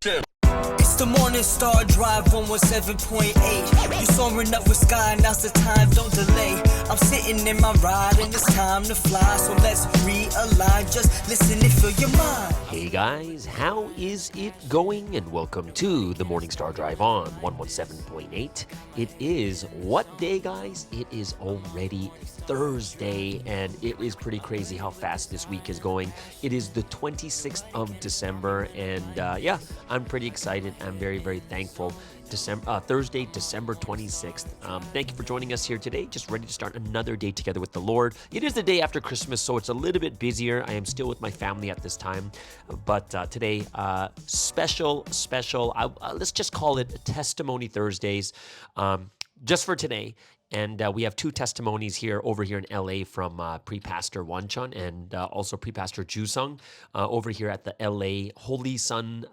It's the morning star drive on 107.8. You soaring up with sky, now's the time, don't delay. I'm sitting in my ride and it's time to fly. So let's realign, just listen and fill your mind. Hey guys, how is it going? And welcome to the Morning Star Drive on 117.8. It is what day, guys? It is already Thursday, and it is pretty crazy how fast this week is going. It is the 26th of December, and yeah, I'm pretty excited. I'm very, very thankful. Thursday, December 26th. Thank you for joining us here today. Just ready to start another day together with the Lord. It is the day after Christmas, so it's a little bit busier. I am still with my family at this time, but today, special. Let's just call it Testimony Thursdays, just for today. And we have two testimonies over here in LA from Pre-Pastor Woncheon and also Pre-Pastor Juseong over here at the LA Holy Sons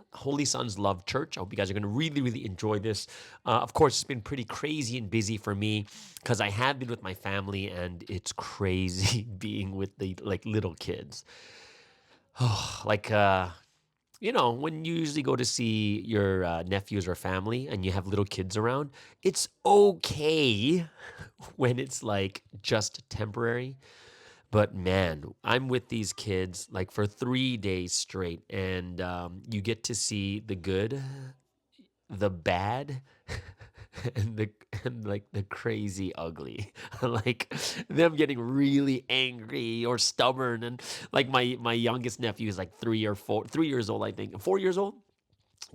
Love Church. I hope you guys are going to really, really enjoy this. Of course, it's been pretty crazy and busy for me because I have been with my family, and it's crazy being with the little kids. You know, when you usually go to see your nephews or family and you have little kids around, it's okay when it's just temporary. But man, I'm with these kids for 3 days straight, and you get to see the good, the bad, and the crazy ugly, them getting really angry or stubborn. And my youngest nephew is 3 years old, I think, 4 years old.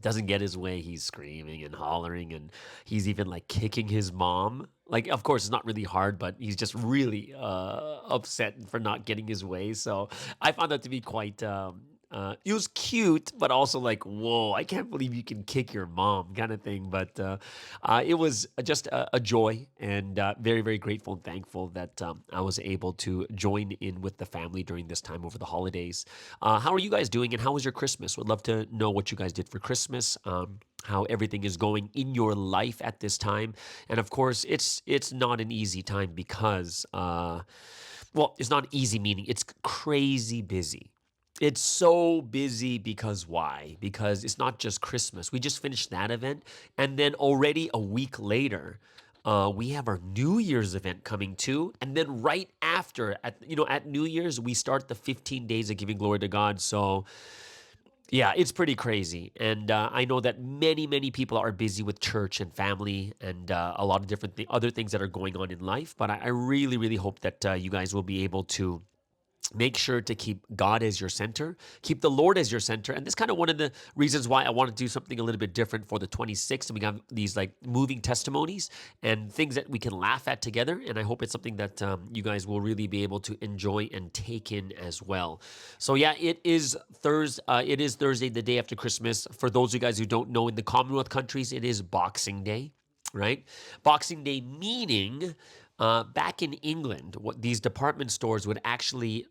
Doesn't get his way, he's screaming and hollering, and he's even kicking his mom. Of course, it's not really hard, but he's just really upset for not getting his way. So I found that to be quite it was cute, but also whoa, I can't believe you can kick your mom kind of thing. But it was just a joy, and very, very grateful and thankful that I was able to join in with the family during this time over the holidays. How are you guys doing, and how was your Christmas? Would love to know what you guys did for Christmas. How everything is going in your life at this time. And of course, it's not an easy time because, it's not easy meaning it's crazy busy. It's so busy because why? Because it's not just Christmas. We just finished that event, and then already a week later, we have our New Year's event coming too. And then right after, at New Year's, we start the 15 days of giving glory to God. So yeah, it's pretty crazy. And I know that many, many people are busy with church and family and a lot of different other things that are going on in life. But I really, really hope that you guys will be able to make sure to keep God as your center, keep the Lord as your center. And that's kind of one of the reasons why I want to do something a little bit different for the 26th. And we got these moving testimonies and things that we can laugh at together. And I hope it's something that you guys will really be able to enjoy and take in as well. So yeah, it is Thursday, the day after Christmas. For those of you guys who don't know, in the Commonwealth countries, it is Boxing Day, right? Boxing Day meaning back in England, what these department stores would actually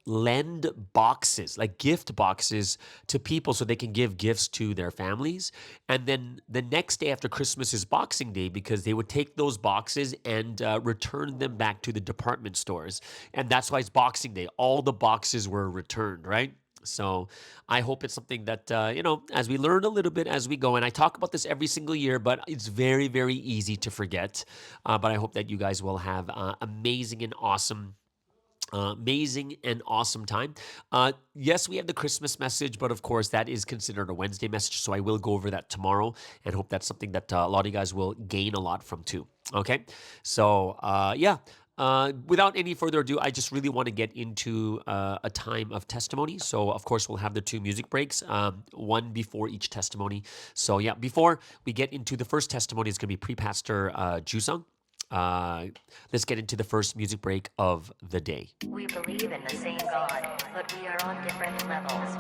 lend boxes, gift boxes to people so they can give gifts to their families. And then the next day after Christmas is Boxing Day, because they would take those boxes and return them back to the department stores. And that's why it's Boxing Day. All the boxes were returned, right? So I hope it's something that, as we learn a little bit as we go, and I talk about this every single year, but it's very, very easy to forget. But I hope that you guys will have amazing and awesome time. Yes, we have the Christmas message, but of course that is considered a Wednesday message, so I will go over that tomorrow and hope that's something that a lot of you guys will gain a lot from too. Okay, so without any further ado, I just really want to get into a time of testimony. So of course we'll have the two music breaks, one before each testimony. So yeah, before we get into the first testimony, it's going to be Pre-Pastor Juseong. Let's get into the first music break of the day. We believe in the same God, but we are on different levels.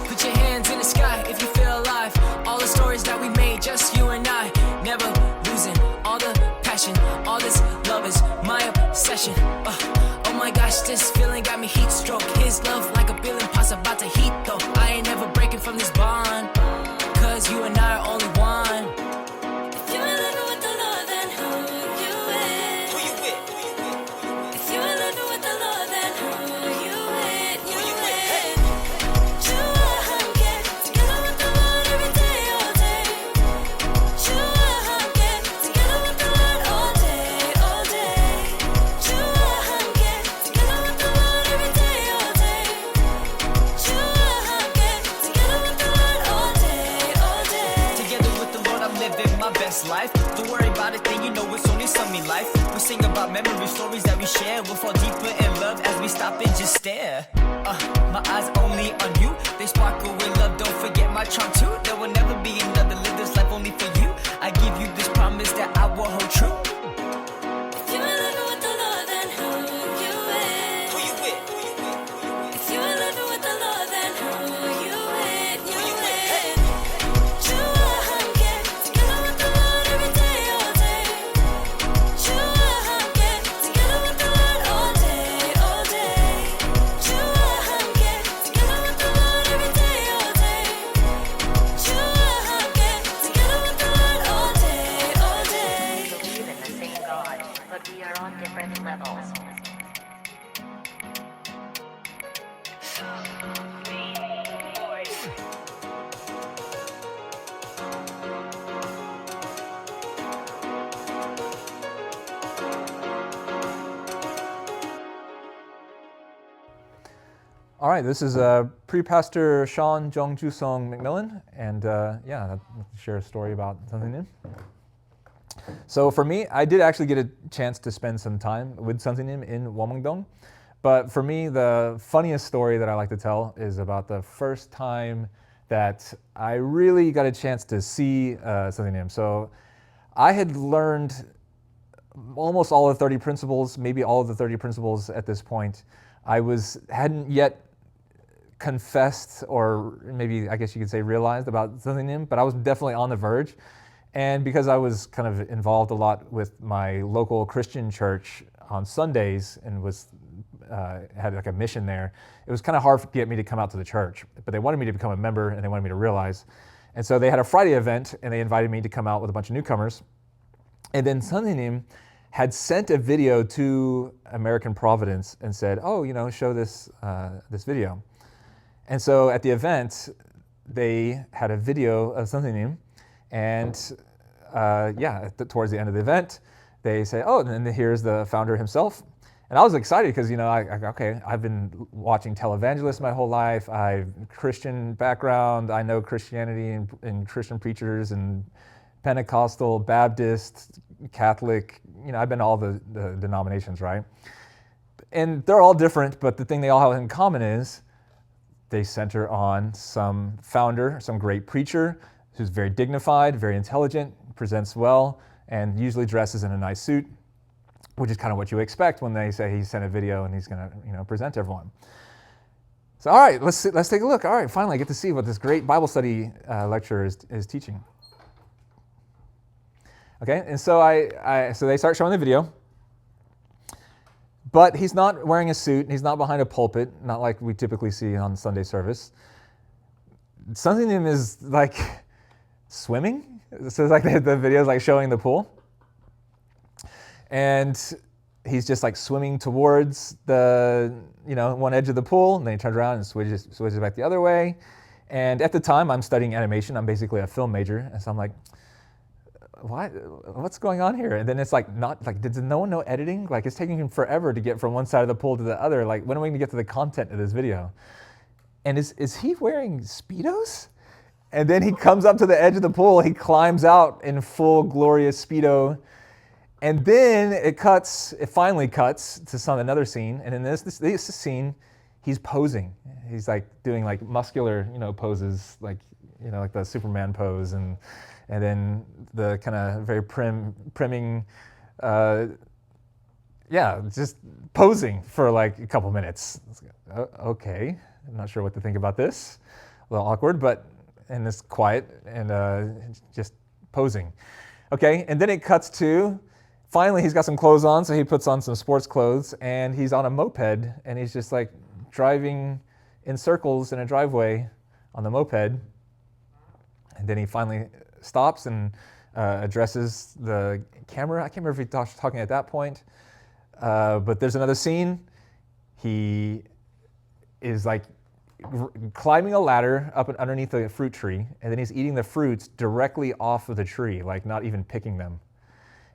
Put your hands in the sky if you feel alive. All the stories that we made, just you and I. Never losing all the passion. All this love is my obsession. Oh my gosh, this feeling got me heat stroke. His love like a billion pots about to heat though. I ain't never breaking from this bond, cause you and I are only one. If you ain't living with the Lord, then who you with? If you ain't living with the Lord, then will fall deeper in love as we stop and just stare. My eyes only on you, they sparkle with love. Don't forget my charm too. There will never be another. Live this life only for you. I give you this promise that I will hold true. If you are living with the Lord, then who you with? Who you with? Who you with? Who you with? If you are living with the Lord, then who you with? Who you with? 주와 함께 together with the Lord every day, all day. 주와 함께 together with the Lord all day, all day. 주와 함께 together with the Lord every day, all day. 주와 함께 together with the Lord all day, all day. We believe in the same God, but we are on different levels. All right, this is pre-pastor Sean Jung Juseong McMillan, and yeah, I'll share a story about something new. So for me, I did actually get a chance to spend some time with something new in Woncheon, but for me, the funniest story that I like to tell is about the first time that I really got a chance to see something new. So I had learned almost all of the 30 principles, maybe all of the 30 principles at this point. I hadn't yet confessed, or maybe I guess you could say realized about something new, but I was definitely on the verge. And because I was kind of involved a lot with my local Christian church on Sundays and had like a mission there, it was kind of hard to get me to come out to the church. But they wanted me to become a member, and they wanted me to realize. And so they had a Friday event, and they invited me to come out with a bunch of newcomers. And then Sunday had sent a video to American Providence and said, "Oh, show this video." And so at the event, they had a video of something new, and towards the end of the event, they say, "Oh, and then here's the founder himself." And I was excited because I've been watching televangelists my whole life. I've Christian background. I know Christianity and Christian preachers and Pentecostal, Baptist, Catholic. I've been all the denominations, right? And they're all different, but the thing they all have in common is they center on some founder, some great preacher who's very dignified, very intelligent, presents well, and usually dresses in a nice suit, which is kind of what you expect when they say he sent a video and he's going to present to everyone. So all right, let's take a look. All right, finally I get to see what this great Bible study lecturer is teaching. Okay, and so so they start showing the video, but he's not wearing a suit, and he's not behind a pulpit, not like we typically see on Sunday service. Something in him is like swimming. So it's like the video is like showing the pool, and he's just like swimming towards the one edge of the pool, and then he turns around and switches back the other way. And at the time, I'm studying animation. I'm basically a film major, and so I'm like, what's going on here? And then it's like, did no one know editing? Like, it's taking him forever to get from one side of the pool to the other. Like, when are we going to get to the content of this video? And is he wearing Speedos? And then he comes up to the edge of the pool. He climbs out in full glorious Speedo. And then it finally cuts to another scene. And in this scene, he's posing. He's like doing like muscular, poses, like the Superman pose, and then the kind of very primming, just posing for like a couple minutes. Okay, I'm not sure what to think about this. A little awkward, and it's quiet and just posing. Okay, and then it cuts to, finally he's got some clothes on, so he puts on some sports clothes, and he's on a moped, and he's just like driving in circles in a driveway on the moped. And then he finally stops and addresses the camera. I can't remember if he was talking at that point, but there's another scene. He is like climbing a ladder up underneath a fruit tree, and then he's eating the fruits directly off of the tree, like not even picking them.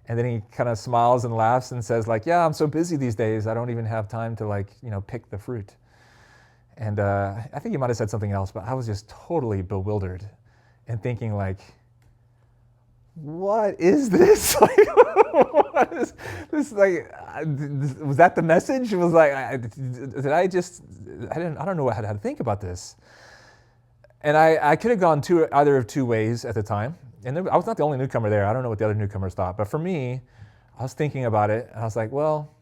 And then he kind of smiles and laughs and says like, "Yeah, I'm so busy these days, I don't even have time to pick the fruit." And I think he might have said something else, but I was just totally bewildered and thinking like, what is this? Like, what is this? Like, was that the message? It was like, I don't know how to think about this. And I could have gone either of two ways at the time. And I was not the only newcomer there. I don't know what the other newcomers thought. But for me, I was thinking about it, and I was like, well,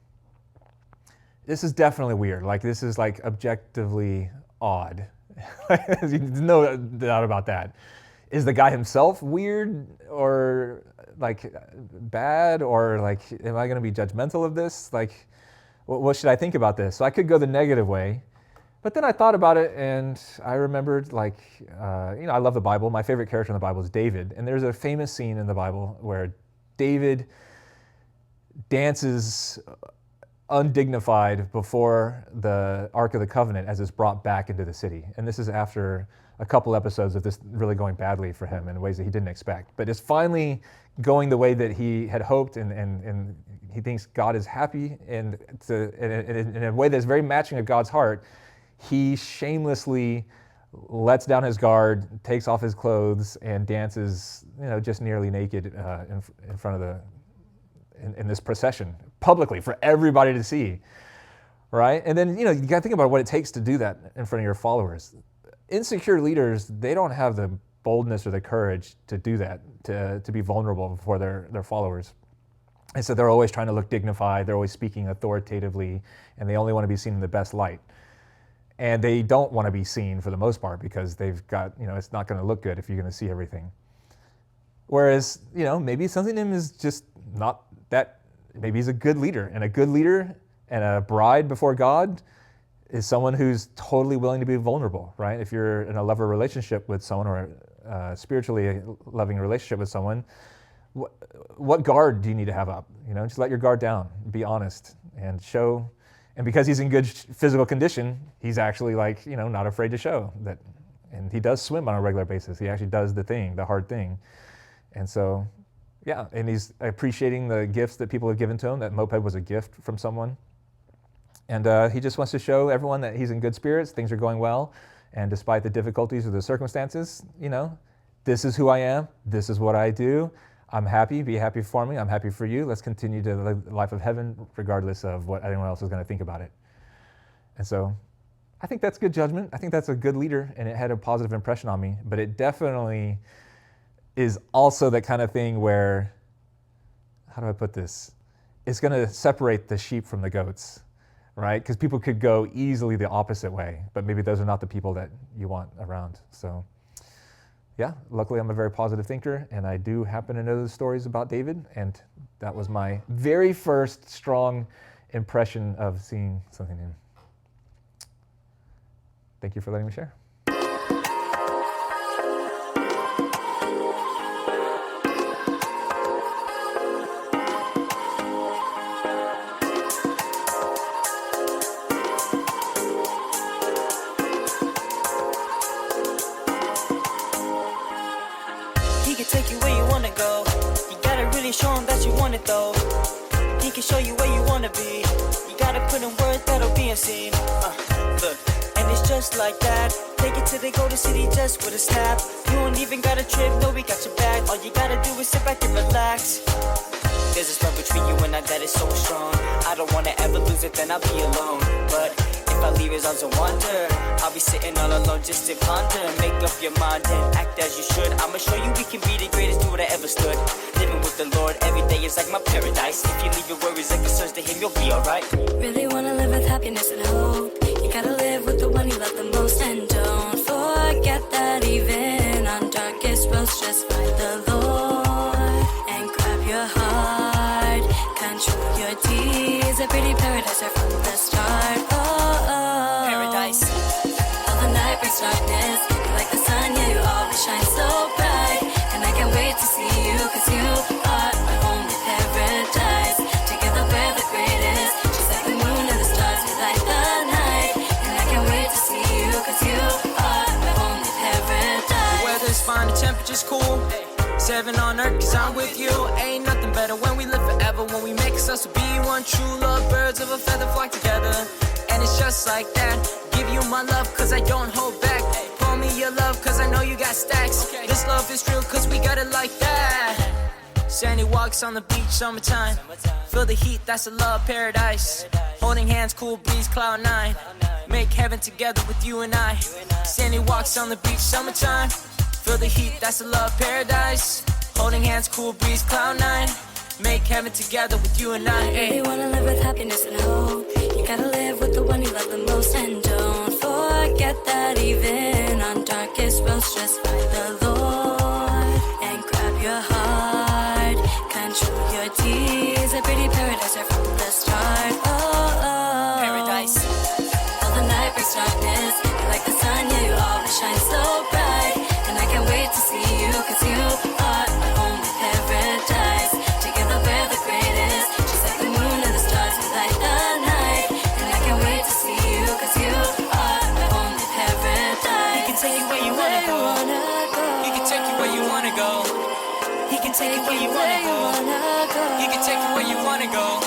this is definitely weird. Like, this is like objectively odd. There's no doubt about that. Is the guy himself weird or like bad, or like, am I going to be judgmental of this? Like, what should I think about this? So I could go the negative way, but then I thought about it, and I remembered, like, I love the Bible. My favorite character in the Bible is David, and there's a famous scene in the Bible where David dances undignified before the Ark of the Covenant as it's brought back into the city. And this is after a couple episodes of this really going badly for him in ways that he didn't expect. But it's finally going the way that he had hoped, and he thinks God is happy, and in a way that's very matching of God's heart, he shamelessly lets down his guard, takes off his clothes, and dances, just nearly naked in front of in this procession, publicly for everybody to see, right? And then, you got to think about what it takes to do that in front of your followers. Insecure leaders, they don't have the boldness or the courage to do that, to be vulnerable before their followers. And so they're always trying to look dignified, they're always speaking authoritatively, and they only want to be seen in the best light. And they don't want to be seen for the most part because they've got, it's not going to look good if you're going to see everything. Whereas, maybe something in him is just not that, maybe he's a good leader, and a bride before God is someone who's totally willing to be vulnerable, right? If you're in a lover relationship with someone, or spiritually loving relationship with someone, what guard do you need to have up? Just let your guard down, be honest, and show. And because he's in good physical condition, he's actually not afraid to show that. And he does swim on a regular basis. He actually does the hard thing. And so, yeah, and he's appreciating the gifts that people have given to him. That moped was a gift from someone. And he just wants to show everyone that he's in good spirits, things are going well. And despite the difficulties or the circumstances, this is who I am, this is what I do. I'm happy, be happy for me, I'm happy for you. Let's continue to live the life of heaven regardless of what anyone else is going to think about it. And so I think that's good judgment. I think that's a good leader, and it had a positive impression on me. But it definitely is also that kind of thing where, how do I put this? It's going to separate the sheep from the goats, right? Because people could go easily the opposite way, but maybe those are not the people that you want around. So yeah, luckily I'm a very positive thinker, and I do happen to know the stories about David, and that was my very first strong impression of seeing something new. Thank you for letting me share. Take you where you wanna go. You gotta really show him that you want it though. He can show you where you wanna be. You gotta put in words that'll be unseen. Look, and it's just like that. Take it to the golden city just with a snap. You don't even gotta trip, no, we got your back. All you gotta do is sit back and relax. There's this love between you and I that is so strong. I don't wanna ever lose it, then I'll be alone. But if I leave his arms and wander, I'll be sitting all alone just to ponder. Make up your mind and act as you should. I'ma show you we can be the greatest dude that ever stood. Living with the Lord every day is like my paradise. If you leave your worries and concerns to him, you'll be alright. Really wanna live with happiness and hope. You gotta live with the one you love the most. And don't forget that even on darkest roads, just find the Lord and grab your heart. Control your deeds, a pretty paradise right from the start. Paradise. All the night brings darkness. You're like the sun, yeah, you always shine so bright. And I can't wait to see you, cause you are my only paradise. Together we're the greatest. Just like the moon and the stars, we light the night. And I can't wait to see you, cause you are my only paradise. The weather's fine, the temperature's cool. 7 on earth, cause I'm with you. Ain't nothing better when we live forever. When we make us to be one true love. Birds of a feather flock together. And it's just like that. Give you my love, cause I don't hold back. Pour me your love, cause I know you got stacks. This love is real, cause we got it like that. Sandy walks on the beach, summertime. Feel the heat, that's a love paradise. Holding hands, cool breeze, cloud nine. Make heaven together with you and I. Sandy walks on the beach, summertime. Feel the heat, that's a love paradise. Holding hands, cool breeze, cloud nine. Make heaven together with you and I. If you wanna live with happiness and hope, you gotta live with the one you love the most. And don't forget that even on darkest roads, just find the Lord and grab your heart. Control your deeds, a pretty paradise right from the start. Oh, oh. Paradise. All the night brings darkness, you're like the sun, yeah, you always shine so bright. And I can't wait to see you, cause you are my only paradise. Together we're the greatest, just like the moon and the stars, we light the night. And I can't wait to see you, cause you are my only paradise. He can take you where you wanna go. He can take you where you wanna go. He can take you where you wanna go. He can take you where you wanna go.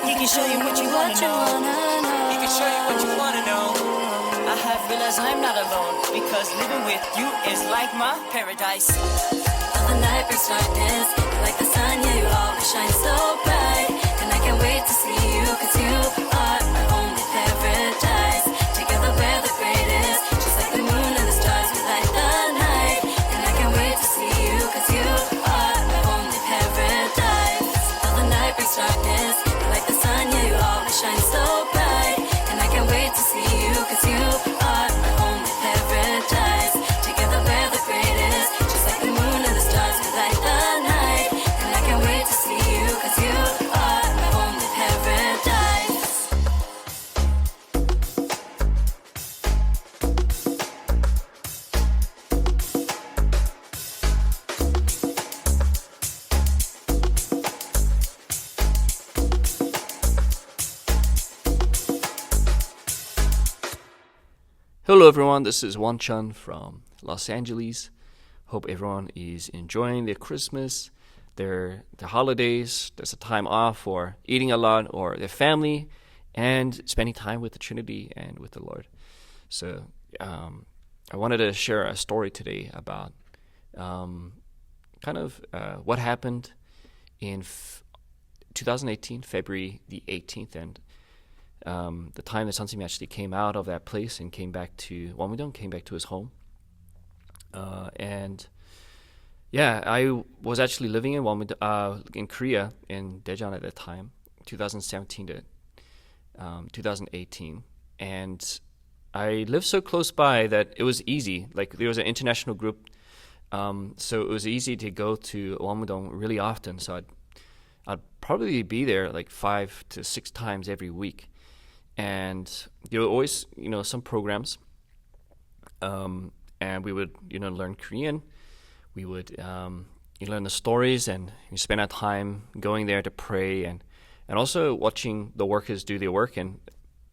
He can show you what you wanna know. He can show you what you wanna know. I have realized I'm not alone, because living with you is like my paradise. All the night brings darkness, you're like the sun, yeah, you always shine so bright. And I can't wait to see you, cause you are my only paradise. Together we're the greatest, just like the moon and the stars, we light the night. And I can't wait to see you, cause you are my only paradise. All the night brings darkness, you're like the sun, yeah, you always shine so bright. And I can't wait to see you, cause you are my only paradise. Together we're the greatest, just like the moon and the stars, we light the night. And I can't wait to see you, cause you are my only paradise. Hello everyone, this is Woncheon from Los Angeles. Hope everyone is enjoying their Christmas, their holidays. There's a time off for eating a lot, or their family, and spending time with the Trinity and with the Lord. So I wanted to share a story today about what happened in 2018, February the 18th, and the time that Sunsim actually came out of that place and came back to Woncheon, came back to his home. I was actually living in in Korea, in Daejeon at that time, 2017 to 2018. And I lived so close by that it was easy. Like, there was an international group, so it was easy to go to Woncheon really often. So I'd probably be there like 5 to 6 times every week. And there were always, some programs, and we would, learn Korean. We would, learn the stories, and we spend our time going there to pray, and also watching the workers do their work. And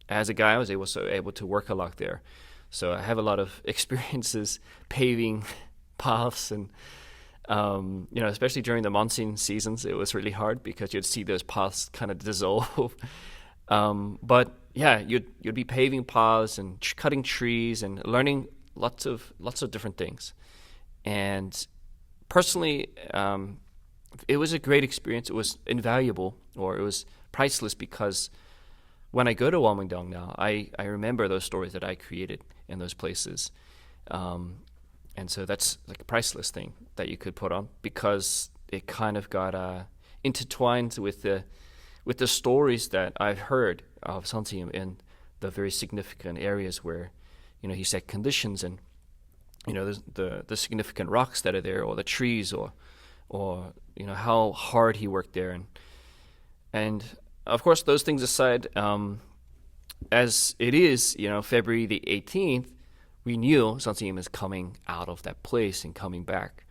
as a guy, I was able to work a lot there. So I have a lot of experiences paving paths, and especially during the monsoon seasons, it was really hard because you'd see those paths kind of dissolve. But yeah, you'd be paving paths and cutting trees and learning lots of different things. And personally, it was a great experience. It was invaluable, or it was priceless, because when I go to Woncheon now, I remember those stories that I created in those places. And so that's like a priceless thing that you could put on, because it kind of got intertwined with the stories that I've heard of Sunsim in the very significant areas where, he set conditions, and, the significant rocks that are there, or the trees, or how hard he worked there. And of course, those things aside, as it is, February the 18th, we knew Sunsim is coming out of that place and coming back.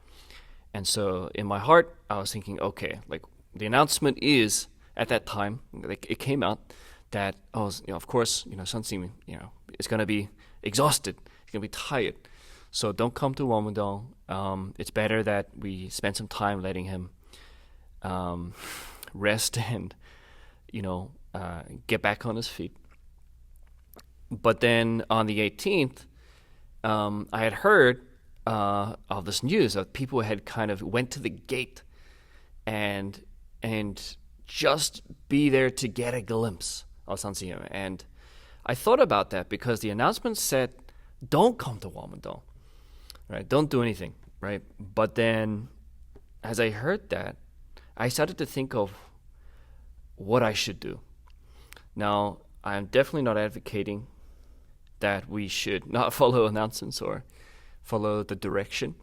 And so in my heart, I was thinking, okay, like, the announcement is, at that time, like, it came out that, of course, Sunsim, is going to be exhausted. He's going to be tired. So don't come to Woncheon. It's better that we spend some time letting him rest and, get back on his feet. But then on the 18th, I had heard of this news of people had kind of went to the gate and just be there to get a glimpse of Sanseum. And I thought about that because the announcement said, don't come to Woncheon, right? Don't do anything, right? But then as I heard that, I started to think of what I should do. Now, I'm definitely not advocating that we should not follow announcements or follow the direction.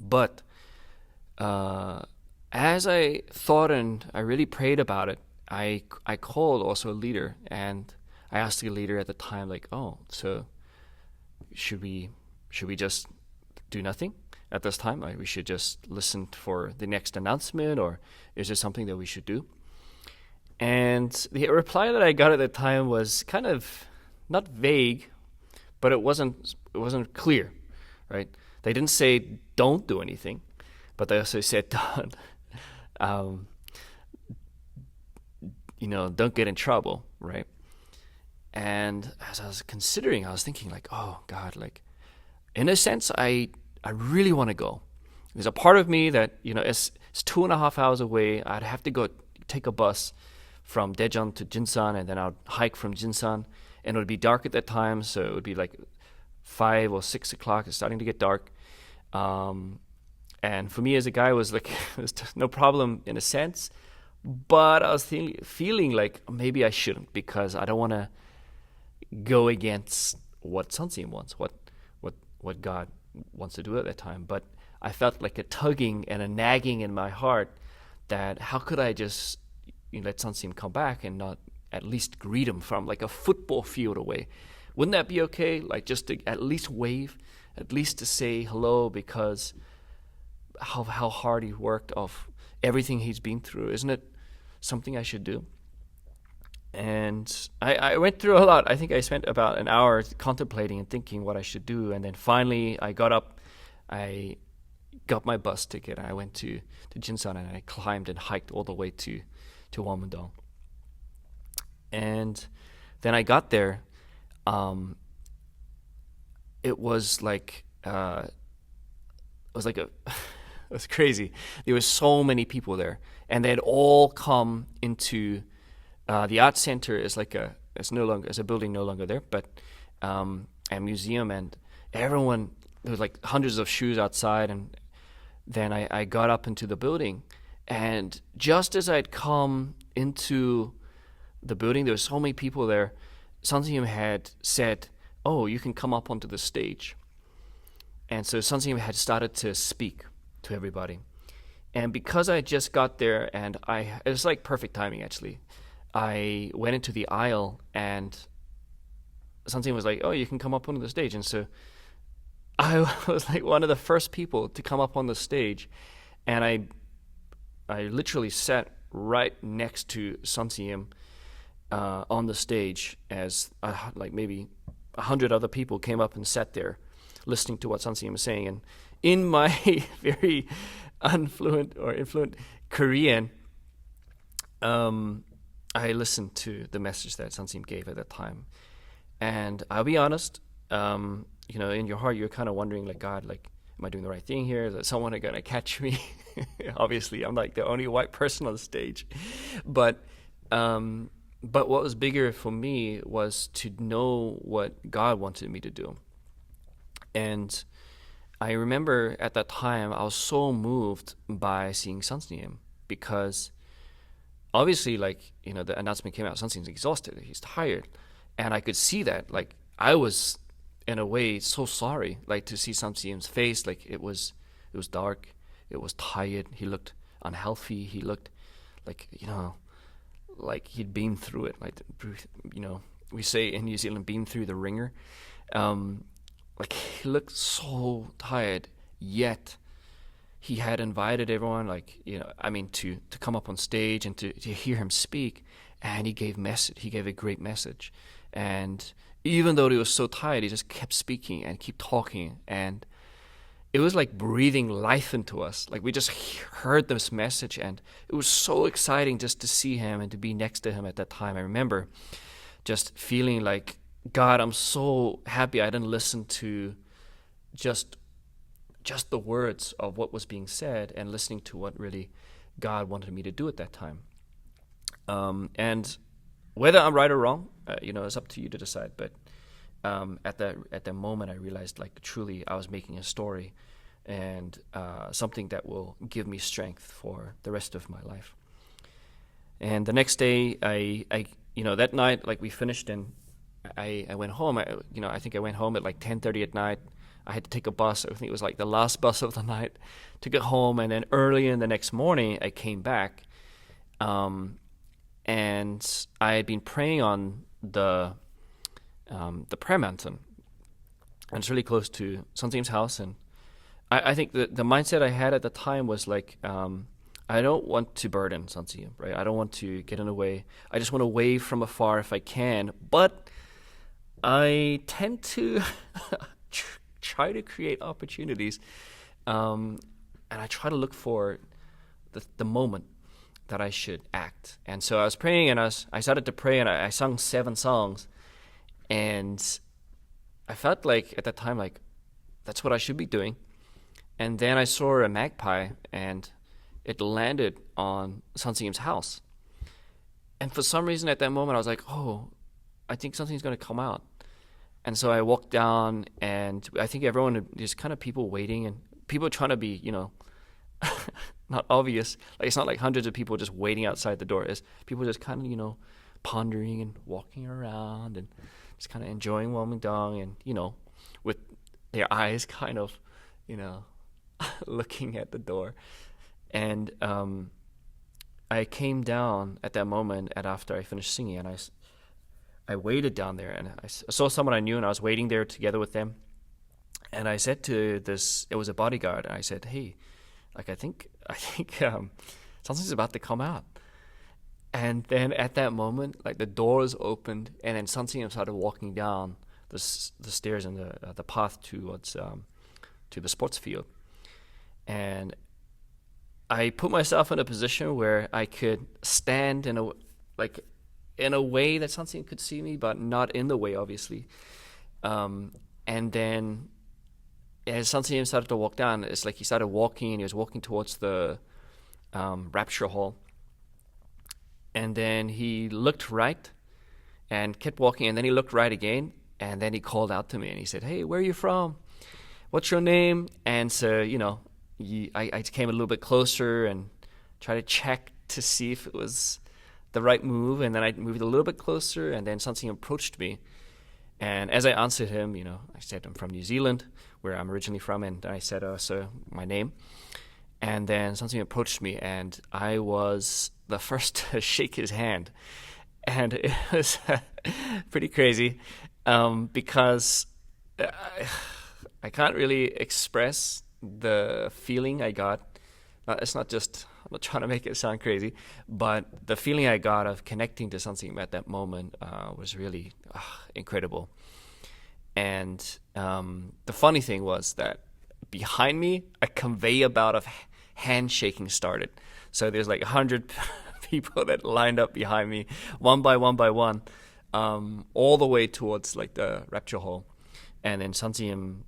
But as I thought and I really prayed about it, I called also a leader, and I asked the leader at the time, like, oh, so should we just do nothing at this time? Like, we should just listen for the next announcement, or is there something that we should do? And the reply that I got at the time was kind of not vague, but it wasn't clear, right? They didn't say don't do anything, but they also said don't, don't get in trouble, right? And as I was considering, I was thinking like, oh God, like in a sense, I really want to go. There's a part of me that, it's 2.5 hours away. I'd have to go take a bus from Daejeon to Jinsan, and then I'd hike from Jinsan, and it would be dark at that time, so it would be like 5 or 6 o'clock. It's starting to get dark. And for me as a guy, it was like it was no problem in a sense, but I was feeling like maybe I shouldn't, because I don't want to go against what Sanseum wants, what God wants to do at that time. But I felt like a tugging and a nagging in my heart that how could I just let Sanseum come back and not at least greet him from like a football field away? Wouldn't that be okay? Like just to at least wave, at least to say hello, because how hard he worked, of everything he's been through. Isn't it something I should do? And I went through a lot. I think I spent about an hour contemplating and thinking what I should do. And then finally I got up, I got my bus ticket, and I went to Jinsan, and I climbed and hiked all the way to Woncheon. And then I got there. It was like it was crazy. There was so many people there, and they had all come into the art center. Is like it's a building no longer there, but a museum, and everyone, there was like hundreds of shoes outside. And then I got up into the building, and just as I'd come into the building, there were so many people there. Sanseum had said, oh, you can come up onto the stage. And so Sanseum had started to speak to everybody. And because I just got there, and it was like perfect timing actually, I went into the aisle, and Sanseum was like, oh, you can come up onto the stage. And so I was like one of the first people to come up on the stage, and I literally sat right next to Sanseum on the stage, as like maybe 100 other people came up and sat there listening to what Sanseum was saying. And in my very influent Korean, I listened to the message that Sanseum gave at that time. And I'll be honest, in your heart, you're kind of wondering, like, God, like, am I doing the right thing here? Is someone going to catch me? Obviously, I'm like the only white person on the stage. But what was bigger for me was to know what God wanted me to do. And I remember at that time, I was so moved by seeing Sanseum, because obviously, like, the announcement came out, Sanseum's exhausted, he's tired. And I could see that, like, I was in a way so sorry, like, to see Sanseum's face. Like, it was dark, it was tired, he looked unhealthy, he looked like, like he'd been through it, like, we say in New Zealand, been through the ringer. Like, he looked so tired, yet he had invited everyone, like, to come up on stage and to hear him speak, and he gave a great message. And even though he was so tired, he just kept speaking and kept talking, and it was like breathing life into us. Like, we just heard this message, and it was so exciting just to see him and to be next to him at that time. I remember just feeling like, God, I'm so happy I didn't listen to just just the words of what was being said and listening to what really God wanted me to do at that time. And whether I'm right or wrong, it's up to you to decide. But at that moment, I realized, like, truly I was making a story and something that will give me strength for the rest of my life. And the next day, I that night, like, we finished and I went home. I think I went home at like 10:30 at night. I had to take a bus. I think it was like the last bus of the night to get home. And then early in the next morning, I came back. And I had been praying on the prayer mountain. And it's really close to Sunsim's house. And I think the mindset I had at the time was like, I don't want to burden Sunsim, right? I don't want to get in the way. I just want to wave from afar if I can. But I tend to try to create opportunities. And I try to look for the moment that I should act. And so I was praying, and I started to pray, and I sung 7 songs. And I felt like, at that time, like, that's what I should be doing. And then I saw a magpie, and it landed on Sunsim's house. And for some reason at that moment, I was like, oh, I think something's going to come out. And so I walked down, and I think everyone, there's kind of people waiting, and people trying to be, not obvious. Like, it's not like hundreds of people just waiting outside the door. It's people just kind of, pondering and walking around and just kind of enjoying Woncheon and, with their eyes kind of, looking at the door. And I came down at that moment, and after I finished singing, and I waited down there, and I saw someone I knew, and I was waiting there together with them. And I said to it was a bodyguard, and I said, hey, like, I think something's about to come out. And then at that moment, like, the doors opened, and then Sunsim started walking down the stairs and the path towards to the sports field. And I put myself in a position where I could stand in a way that Sunsim could see me, but not in the way, obviously. And then as Sunsim started to walk down, it's like he started walking, and he was walking towards the rapture hall. And then he looked right and kept walking, and then he looked right again, and then he called out to me, and he said, hey, where are you from? What's your name? And so, I came a little bit closer and tried to check to see if it was the right move, and then I moved a little bit closer, and then Sunsim approached me. And as I answered him, I said I'm from New Zealand, where I'm originally from, and I said, so my name. And then Sunsim approached me, and I was the first to shake his hand. And it was pretty crazy because I can't really express the feeling I got. It's not just, I'm not trying to make it sound crazy, but the feeling I got of connecting to Sunsim at that moment was really incredible. And the funny thing was that behind me, a conveyor belt of handshaking started. So there's like 100 people that lined up behind me, one by one, all the way towards like the rapture hall. And then Sunsim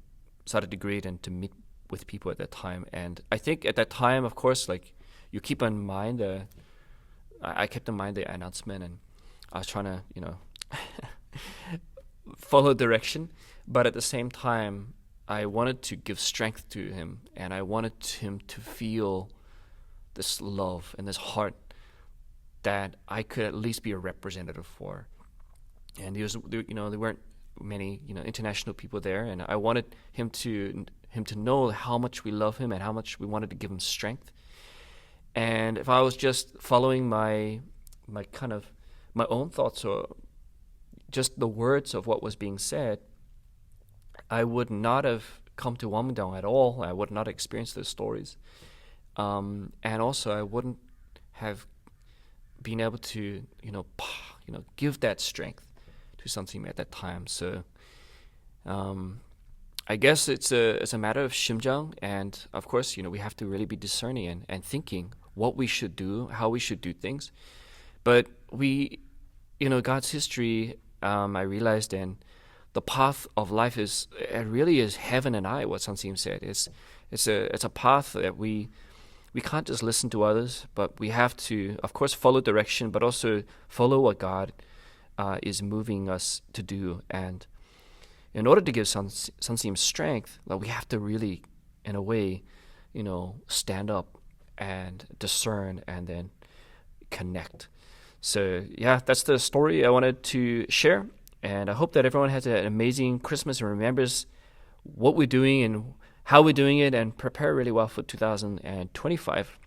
started to greet and to meet with people at that time. And I think at that time, of course, like, you keep in mind I kept in mind the announcement, and I was trying to, follow direction. But at the same time, I wanted to give strength to him, and I wanted him to feel this love and this heart that I could at least be a representative for. And there weren't many, international people there, and I wanted him to know how much we love him and how much we wanted to give him strength. And if I was just following my own thoughts or just the words of what was being said, I would not have come to Woncheon at all. I would not have experienced those stories. And also I wouldn't have been able to, give that strength to Sunsim at that time. So I guess it's a matter of 심정, and of course, we have to really be discerning and thinking what we should do, how we should do things. But God's history, I realized, and the path of life it really is heaven and I, what Sunsim said. it's a path that we can't just listen to others, but we have to, of course, follow direction, but also follow what God is moving us to do. And in order to give Sunseam strength, we have to really, in a way, stand up and discern and then connect. So yeah, that's the story I wanted to share. And I hope that everyone has an amazing Christmas and remembers what we're doing and how we're doing it, and prepare really well for 2025,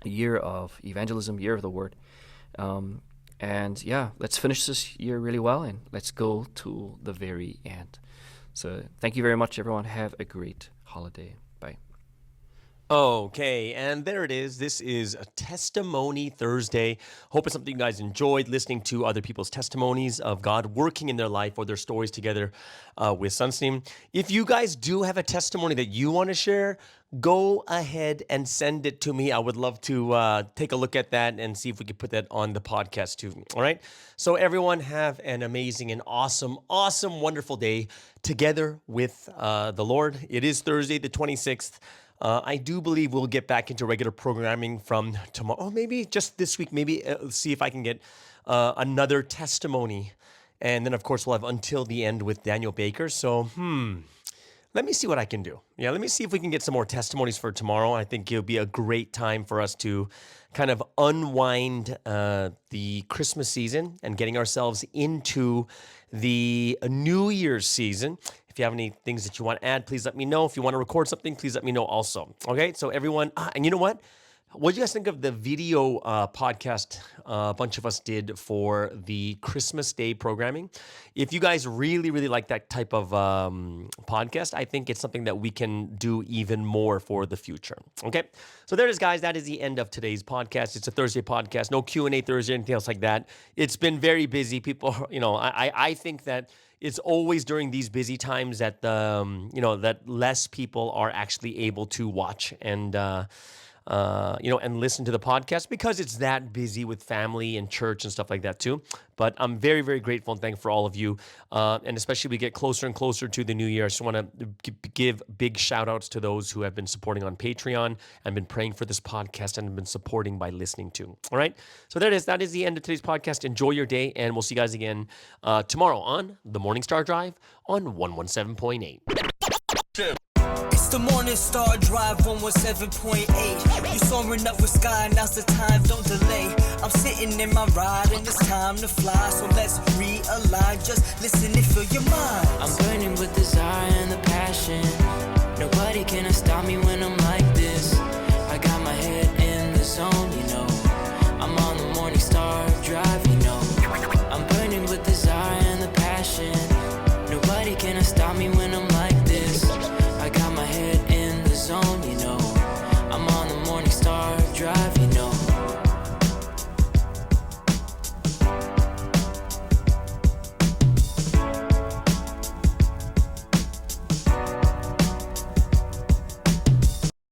a year of evangelism, year of the word. And yeah, let's finish this year really well, and let's go to the very end. So thank you very much, everyone. Have a great holiday. Bye. Okay, and there it is. This is a Testimony Thursday. Hope it's something you guys enjoyed, listening to other people's testimonies of God working in their life or their stories together with Sunsteam. If you guys do have a testimony that you want to share, go ahead and send it to me. I would love to take a look at that and see if we could put that on the podcast too. All right? So everyone have an amazing and awesome, wonderful day together with the Lord. It is Thursday, the 26th. I do believe we'll get back into regular programming from tomorrow. Oh, maybe just this week. Maybe see if I can get another testimony. And then, of course, we'll have Until the End with Daniel Baker. So, let me see what I can do. Yeah, let me see if we can get some more testimonies for tomorrow. I think it'll be a great time for us to kind of unwind the Christmas season and getting ourselves into the New Year's season. If you have any things that you want to add, please let me know. If you want to record something, please let me know also. Okay, so everyone, and you know what? What do you guys think of the video podcast a bunch of us did for the Christmas Day programming? If you guys really, really like that type of podcast, I think it's something that we can do even more for the future. Okay, so there it is, guys. That is the end of today's podcast. It's a Thursday podcast, no Q&A Thursday, anything else like that. It's been very busy. People, I think that it's always during these busy times that that less people are actually able to watch and and listen to the podcast, because it's that busy with family and church and stuff like that too. But I'm very, very grateful and thankful for all of you. And especially we get closer and closer to the new year. I just want to give big shout outs to those who have been supporting on Patreon and been praying for this podcast and have been supporting by listening to. All right. So there it is. That is the end of today's podcast. Enjoy your day. And we'll see you guys again tomorrow on the Morning Star Drive on 117.8. It's the Morning Star Drive 117.8. You soaring up with sky, now's the time, don't delay. I'm sitting in my ride and it's time to fly. So let's realign, just listen and fill your mind. I'm burning with desire and the passion. Nobody can stop me when I'm like this. I got my head in the zone,